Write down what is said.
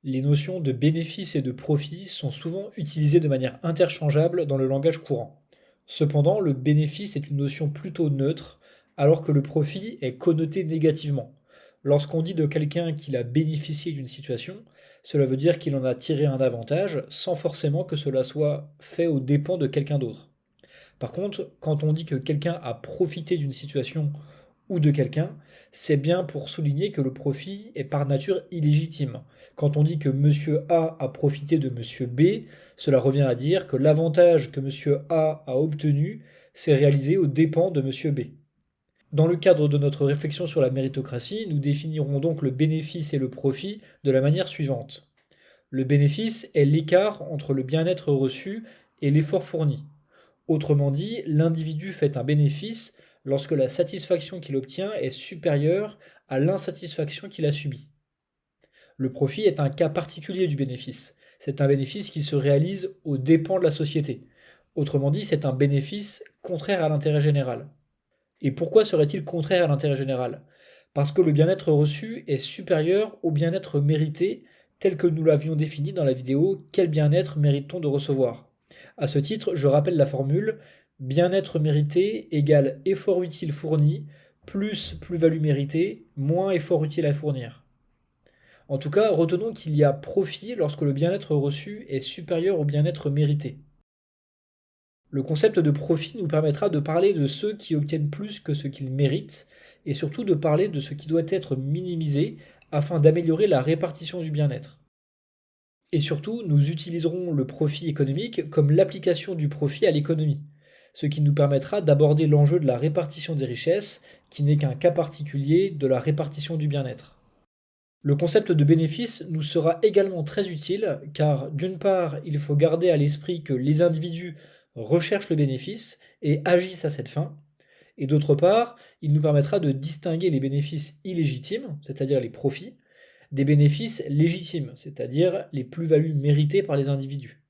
Les notions de bénéfice et de profit sont souvent utilisées de manière interchangeable dans le langage courant. Cependant, le bénéfice est une notion plutôt neutre, alors que le profit est connoté négativement. Lorsqu'on dit de quelqu'un qu'il a bénéficié d'une situation, cela veut dire qu'il en a tiré un avantage sans forcément que cela soit fait aux dépens de quelqu'un d'autre. Par contre, quand on dit que quelqu'un a profité d'une situation ou de quelqu'un, c'est bien pour souligner que le profit est par nature illégitime. Quand on dit que monsieur A profité de monsieur B, cela revient à dire que l'avantage que monsieur A obtenu s'est réalisé aux dépens de monsieur B. Dans le cadre de notre réflexion sur la méritocratie, nous définirons donc le bénéfice et le profit de la manière suivante. Le bénéfice est l'écart entre le bien-être reçu et l'effort fourni. Autrement dit, l'individu fait un bénéfice lorsque la satisfaction qu'il obtient est supérieure à l'insatisfaction qu'il a subie. Le profit est un cas particulier du bénéfice. C'est un bénéfice qui se réalise aux dépens de la société. Autrement dit, c'est un bénéfice contraire à l'intérêt général. Et pourquoi serait-il contraire à l'intérêt général? Parce que le bien-être reçu est supérieur au bien-être mérité, tel que nous l'avions défini dans la vidéo Quel bien-être mérite-t-on de recevoir? À ce titre, je rappelle la formule bien-être mérité égale effort utile fourni plus plus-value méritée moins effort utile à fournir. En tout cas, retenons qu'il y a profit lorsque le bien-être reçu est supérieur au bien-être mérité. Le concept de profit nous permettra de parler de ceux qui obtiennent plus que ce qu'ils méritent et surtout de parler de ce qui doit être minimisé afin d'améliorer la répartition du bien-être. Et surtout, nous utiliserons le profit économique comme l'application du profit à l'économie, ce qui nous permettra d'aborder l'enjeu de la répartition des richesses, qui n'est qu'un cas particulier de la répartition du bien-être. Le concept de bénéfice nous sera également très utile car d'une part, il faut garder à l'esprit que les individus recherchent le bénéfice et agissent à cette fin, et d'autre part, il nous permettra de distinguer les bénéfices illégitimes, c'est-à-dire les profits, des bénéfices légitimes, c'est-à-dire les plus-values méritées par les individus.